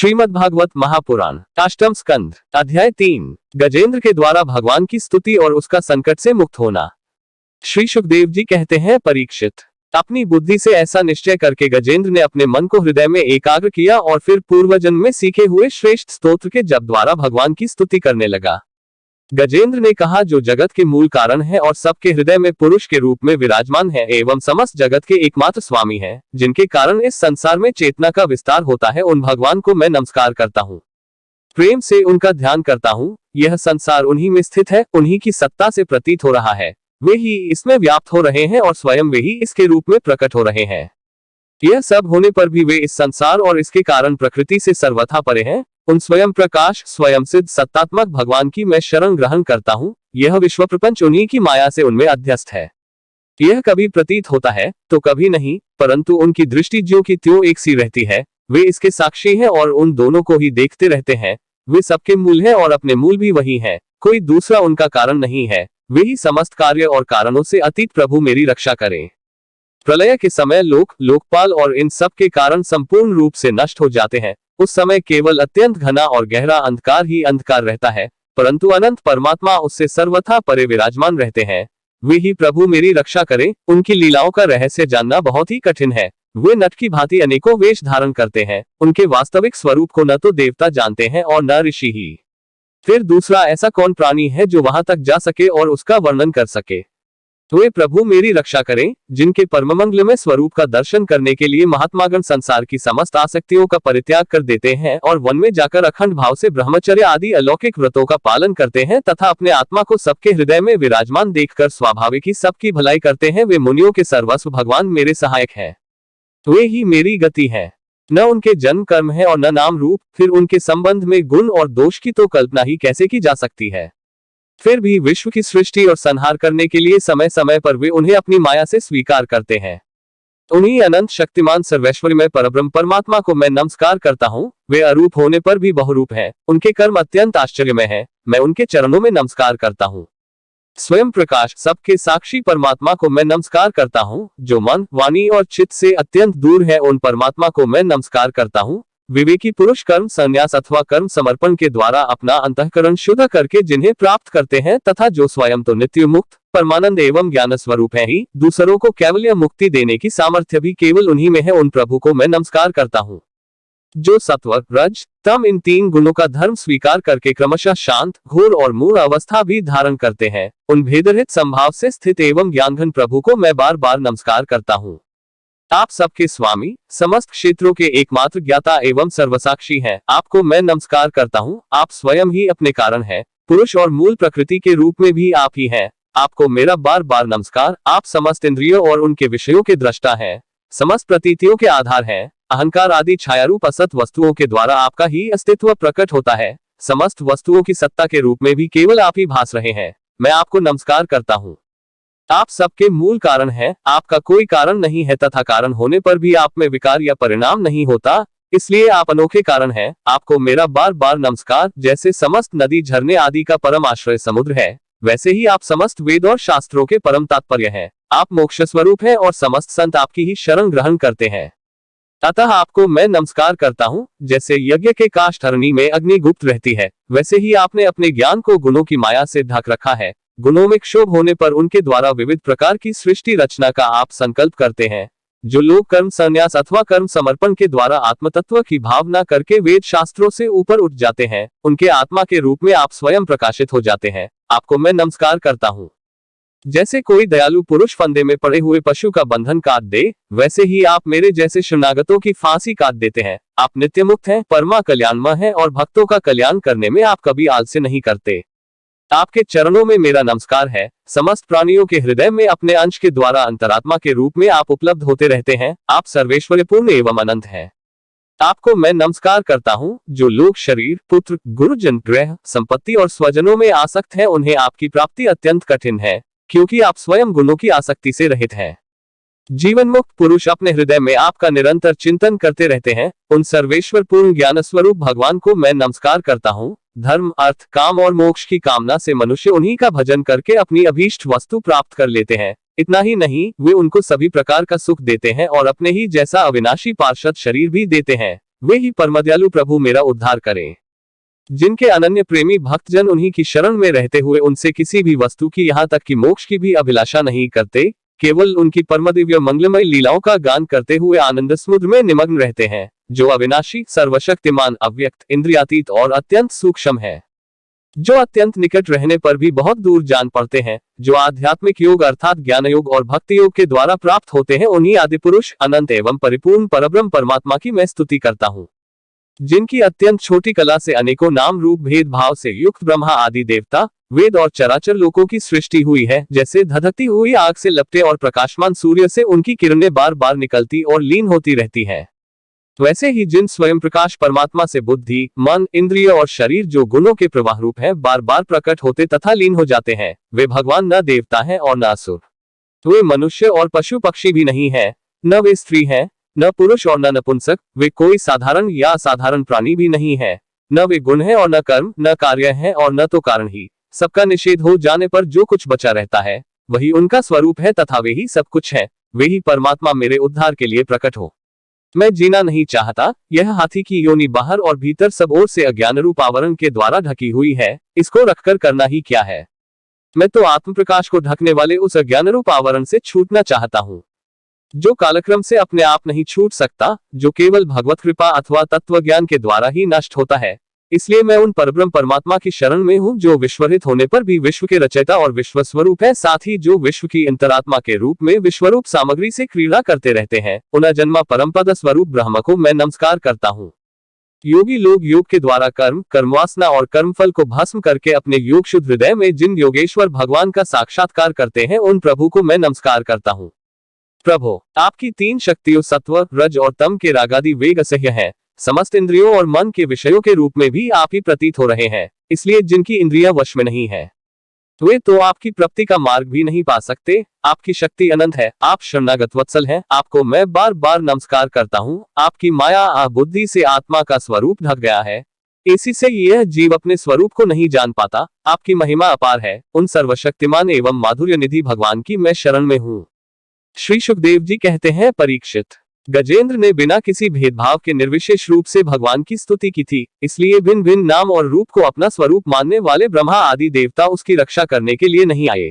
श्रीमद्भागवत महापुराण अष्टम स्कंध अध्याय 3 गजेंद्र के द्वारा भगवान की स्तुति और उसका संकट से मुक्त होना। श्री सुखदेव जी कहते हैं, परीक्षित, अपनी बुद्धि से ऐसा निश्चय करके गजेंद्र ने अपने मन को हृदय में एकाग्र किया और फिर पूर्वजन्म में सीखे हुए श्रेष्ठ स्तोत्र के जप द्वारा भगवान की स्तुति करने लगा। गजेंद्र ने कहा, जो जगत के मूल कारण है और सबके हृदय में पुरुष के रूप में विराजमान है एवं समस्त जगत के एकमात्र स्वामी है, जिनके कारण इस संसार में चेतना का विस्तार होता है, उन भगवान को मैं नमस्कार करता हूँ, प्रेम से उनका ध्यान करता हूँ। यह संसार उन्हीं में स्थित है, उन्हीं की सत्ता से प्रतीत हो रहा है, वे ही इसमें व्याप्त हो रहे हैं और स्वयं वे ही इसके रूप में प्रकट हो रहे हैं। यह सब होने पर भी वे इस संसार और इसके कारण प्रकृति से सर्वथा परे हैं। उन स्वयं प्रकाश स्वयं सिद्ध सत्तात्मक भगवान की मैं शरण ग्रहण करता हूँ। यह विश्व प्रपंच उन्हीं की माया से उनमें अध्यस्त है। यह कभी प्रतीत होता है तो कभी नहीं, परंतु उनकी दृष्टि ज्यों की त्यों एक सी रहती है। वे इसके साक्षी हैं और उन दोनों को ही देखते रहते हैं। वे सबके मूल है और अपने मूल भी वही है, कोई दूसरा उनका कारण नहीं है। वे ही समस्त कार्य और कारणों से अतीत प्रभु मेरी रक्षा करें। प्रलय के समय लोक, लोकपाल और इन सब के कारण संपूर्ण रूप से नष्ट हो जाते हैं। उस समय केवल अत्यंत घना और गहरा अंधकार ही अंधकार रहता है, परंतु अनंत परमात्मा उससे सर्वथा परे विराजमान रहते हैं। वे ही प्रभु मेरी रक्षा करें। उनकी लीलाओं का रहस्य जानना बहुत ही कठिन है। वे नट की भांति अनेकों वेश धारण करते हैं। उनके वास्तविक स्वरूप को न तो देवता जानते हैं और न ऋषि ही। फिर दूसरा ऐसा कौन प्राणी है जो वहां तक जा सके और उसका वर्णन कर सके। तो वे प्रभु मेरी रक्षा करें, जिनके परममंगलमय स्वरूप का दर्शन करने के लिए महात्मागण संसार की समस्त आसक्तियों का परित्याग कर देते हैं और वन में जाकर अखंड भाव से ब्रह्मचर्य आदि अलौकिक व्रतों का पालन करते हैं तथा अपने आत्मा को सबके हृदय में विराजमान देखकर स्वाभाविक ही सबकी भलाई करते हैं। वे मुनियों के सर्वस्व भगवान मेरे सहायक हैं। वे ही मेरी गति है, न उनके जन्म कर्म है और न नाम रूप। फिर उनके संबंध में गुण और दोष की तो कल्पना ही कैसे की जा सकती है। फिर भी विश्व की सृष्टि और संहार करने के लिए समय समय पर वे उन्हें अपनी माया से स्वीकार करते हैं। उन्हीं अनंत शक्तिमान सर्वेश्वरमय परब्रह्म परमात्मा को मैं नमस्कार करता हूँ। वे अरूप होने पर भी बहुरूप हैं। उनके कर्म अत्यंत आश्चर्यमय हैं। मैं उनके चरणों में नमस्कार करता हूँ। स्वयं प्रकाश सबके साक्षी परमात्मा को मैं नमस्कार करता हूँ। जो मन, वाणी और चित्त से अत्यंत दूर है, उन परमात्मा को मैं नमस्कार करता हूँ। विवेकी पुरुष कर्म संन्यास अथवा कर्म समर्पण के द्वारा अपना अंतःकरण शुद्ध करके जिन्हें प्राप्त करते हैं तथा जो स्वयं तो नित्य मुक्त परमानंद एवं ज्ञान स्वरूप है ही, दूसरों को कैवल्य मुक्ति देने की सामर्थ्य भी केवल उन्हीं में है, उन प्रभु को मैं नमस्कार करता हूँ। जो सत्व, रज, तम इन तीन गुणों का धर्म स्वीकार करके क्रमशः शांत, घोर और मूढ़ अवस्था भी धारण करते हैं, उन भेदरहित संभाव से स्थित एवं ज्ञानघन प्रभु को मैं बार बार नमस्कार करता हूँ। आप सबके स्वामी, समस्त क्षेत्रों के एकमात्र ज्ञाता एवं सर्वसाक्षी हैं। आपको मैं नमस्कार करता हूँ। आप स्वयं ही अपने कारण हैं, पुरुष और मूल प्रकृति के रूप में भी आप ही हैं। आपको मेरा बार बार नमस्कार। आप समस्त इंद्रियों और उनके विषयों के दृष्टा हैं, समस्त प्रतीतियों के आधार हैं। अहंकार आदि छायारूप असत वस्तुओं के द्वारा आपका ही अस्तित्व प्रकट होता है। समस्त वस्तुओं की सत्ता के रूप में भी केवल आप ही भास रहे हैं। मैं आपको नमस्कार करता हूँ। आप सबके मूल कारण हैं। आपका कोई कारण नहीं है तथा कारण होने पर भी आप में विकार या परिणाम नहीं होता, इसलिए आप अनोखे कारण हैं। आपको मेरा बार बार नमस्कार। जैसे समस्त नदी झरने आदि का परम आश्रय समुद्र है, वैसे ही आप समस्त वेद और शास्त्रों के परम तात्पर्य हैं। आप मोक्ष स्वरूप हैं और समस्त संत आपकी ही शरण ग्रहण करते हैं। अतः आपको मैं नमस्कार करता हूँ। जैसे यज्ञ के काष्ठरणी में अग्नि गुप्त रहती है, वैसे ही आपने अपने ज्ञान को गुणों की माया से ढक रखा है। गुणों में क्षोभ होने पर उनके द्वारा विविध प्रकार की सृष्टि रचना का आप संकल्प करते हैं। जो लोग कर्म संन्यास अथवा कर्म समर्पण के द्वारा आत्मतत्व की भावना करके वेद शास्त्रों से ऊपर उठ जाते हैं, उनके आत्मा के रूप में आप स्वयं प्रकाशित हो जाते हैं। आपको मैं नमस्कार करता हूँ। जैसे कोई दयालु पुरुष फंदे में पड़े हुए पशु का बंधन काट दे, वैसे ही आप मेरे जैसे शरणागतों की फांसी काट देते हैं। आप नित्य मुक्त हैं, परमा कल्याणमय हैं और भक्तों का कल्याण करने में आप कभी आलस्य नहीं करते। आपके चरणों में मेरा नमस्कार है। समस्त प्राणियों के हृदय में अपने अंश के द्वारा अंतरात्मा के रूप में आप उपलब्ध होते रहते हैं। आप सर्वेश्वरपूर्ण एवं अनंत हैं। आपको मैं नमस्कार करता हूँ। जो लोग शरीर, पुत्र, गुरुजन, गृह, संपत्ति और स्वजनों में आसक्त हैं, उन्हें आपकी प्राप्ति अत्यंत कठिन है, क्योंकि आप स्वयं गुणों की आसक्ति से रहित हैं। जीवन मुक्त पुरुष अपने हृदय में आपका निरंतर चिंतन करते रहते हैं। उन सर्वेश्वर पूर्ण ज्ञान स्वरूप भगवान को मैं नमस्कार करता हूँ। धर्म, अर्थ, काम और मोक्ष की कामना से मनुष्य उन्हीं का भजन करके अपनी अभीष्ट वस्तु प्राप्त कर लेते हैं। इतना ही नहीं, वे उनको सभी प्रकार का सुख देते हैं और अपने ही जैसा अविनाशी पार्षद शरीर भी देते हैं। वे ही परमदयालु प्रभु मेरा उद्धार करें। जिनके अनन्य प्रेमी भक्तजन उन्हीं की शरण में रहते हुए उनसे किसी भी वस्तु की यहाँ तक कि मोक्ष की भी अभिलाषा नहीं करते, केवल उनकी परमदिव्य मंगलमय लीलाओं का गान करते हुए आनंद समुद्र में निमग्न रहते हैं, जो अविनाशी, सर्वशक्तिमान, अव्यक्त, इंद्रियातीत और अत्यंत सूक्ष्म है, जो अत्यंत निकट रहने पर भी बहुत दूर जान पड़ते हैं, जो आध्यात्मिक योग अर्थात ज्ञान योग और भक्ति योग के द्वारा प्राप्त होते हैं, उन्हीं आदि पुरुष, अनंत एवं परिपूर्ण परब्रह्म परमात्मा की मैं स्तुति करता हूँ। जिनकी अत्यंत छोटी कला से अनेकों नाम रूप भेद भाव से युक्त ब्रह्मा आदि देवता, वेद और चराचर लोकों की सृष्टि हुई है। जैसे धधकती हुई आग से लपटे और प्रकाशमान सूर्य से उनकी किरणें बार बार निकलती और लीन होती रहती हैं, वैसे ही जिन स्वयं प्रकाश परमात्मा से बुद्धि, मन, इंद्रिय और शरीर जो गुणों के प्रवाह रूप हैं, बार बार प्रकट होते तथा लीन हो जाते हैं, वे भगवान न देवता हैं और न असुर। वे मनुष्य और पशु पक्षी भी नहीं है, न वे स्त्री हैं, न पुरुष और न नपुंसक। वे कोई साधारण या असाधारण प्राणी भी नहीं है, न वे गुण है और न कर्म, न कार्य है और न तो कारण ही। सबका निषेध हो जाने पर जो कुछ बचा रहता है वही उनका स्वरूप है तथा वे ही सब कुछ है। वे ही परमात्मा मेरे उद्धार के लिए प्रकट हो। मैं जीना नहीं चाहता। यह हाथी की योनि बाहर और भीतर सब ओर से अज्ञान रूप आवरण के द्वारा ढकी हुई है, इसको रखकर करना ही क्या है। मैं तो आत्म प्रकाश को ढकने वाले उस अज्ञान रूप आवरण से छूटना चाहता हूँ, जो कालक्रम से अपने आप नहीं छूट सकता, जो केवल भगवत कृपा अथवा तत्व ज्ञान के द्वारा ही नष्ट होता है। इसलिए मैं उन परब्रह्म परमात्मा की शरण में हूँ, जो विश्वरहित होने पर भी विश्व के रचयिता और विश्व स्वरूप है, साथ ही जो विश्व की अंतरात्मा के रूप में विश्वरूप सामग्री से क्रीड़ा करते रहते हैं। उन अजन्मा परमपद स्वरूप ब्रह्म को मैं नमस्कार करता हूँ। योगी लोग योग के द्वारा कर्म, कर्मवासना और कर्मफल को भस्म करके अपने योग शुद्ध हृदय में जिन योगेश्वर भगवान का साक्षात्कार करते हैं, उन प्रभु को मैं नमस्कार करता हूँ। प्रभु, आपकी तीन शक्तियों सत्व, रज और तम के रागादि वेग असह्य हैं। समस्त इंद्रियों और मन के विषयों के रूप में भी आप ही प्रतीत हो रहे हैं। इसलिए जिनकी इंद्रियां वश में नहीं है, वे तो आपकी प्राप्ति का मार्ग भी नहीं पा सकते। आपकी शक्ति अनंत है, आप शरणागत वत्सल हैं। आपको मैं बार बार नमस्कार करता हूँ। आपकी माया बुद्धि से आत्मा का स्वरूप ढक गया है, इसी से यह जीव अपने स्वरूप को नहीं जान पाता। आपकी महिमा अपार है। उन सर्वशक्तिमान एवं माधुर्य निधि भगवान की मैं शरण में हूँ। श्री सुखदेव जी कहते हैं, परीक्षित, गजेंद्र ने बिना किसी भेदभाव के निर्विशेष रूप से भगवान की स्तुति की थी। इसलिए भिन्न भिन्न नाम और रूप को अपना स्वरूप मानने वाले ब्रह्मा आदि देवता उसकी रक्षा करने के लिए नहीं आए।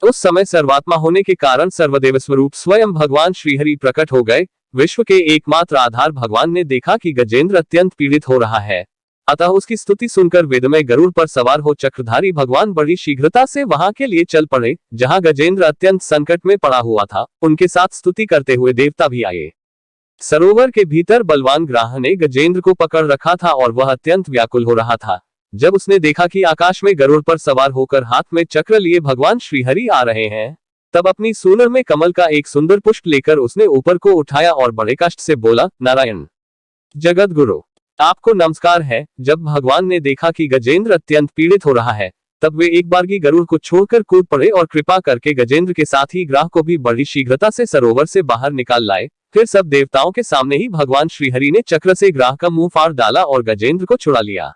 उस समय सर्वात्मा होने के कारण सर्वदेव स्वरूप स्वयं भगवान श्रीहरि प्रकट हो गए। विश्व के एकमात्र आधार भगवान ने देखा कि गजेंद्र अत्यंत पीड़ित हो रहा है, अतः उसकी स्तुति सुनकर वेदमय गरुड़ पर सवार हो चक्रधारी भगवान बड़ी शीघ्रता से वहां के लिए चल पड़े, जहां गजेंद्र अत्यंत संकट में पड़ा हुआ था। उनके साथ स्तुति करते हुए देवता भी आए। सरोवर के भीतर बलवान ग्राह ने गजेंद्र को पकड़ रखा था और वह अत्यंत व्याकुल हो रहा था। जब उसने देखा कि आकाश में गरुड़ पर सवार होकर हाथ में चक्र लिए भगवान श्रीहरि आ रहे हैं, तब अपनी सूंड में कमल का एक सुंदर पुष्प लेकर उसने ऊपर को उठाया और बड़े कष्ट से बोला, नारायण जगत गुरु, आपको नमस्कार है। जब भगवान ने देखा कि गजेंद्र अत्यंत पीड़ित हो रहा है, तब वे एक बारगी गरुड़ को छोड़कर कूद पड़े और कृपा करके गजेंद्र के साथ ही ग्राह को भी बड़ी शीघ्रता से सरोवर से बाहर निकाल लाए। फिर सब देवताओं के सामने ही भगवान श्रीहरि ने चक्र से ग्राह का मुंह फाड़ डाला और गजेंद्र को छुड़ा लिया।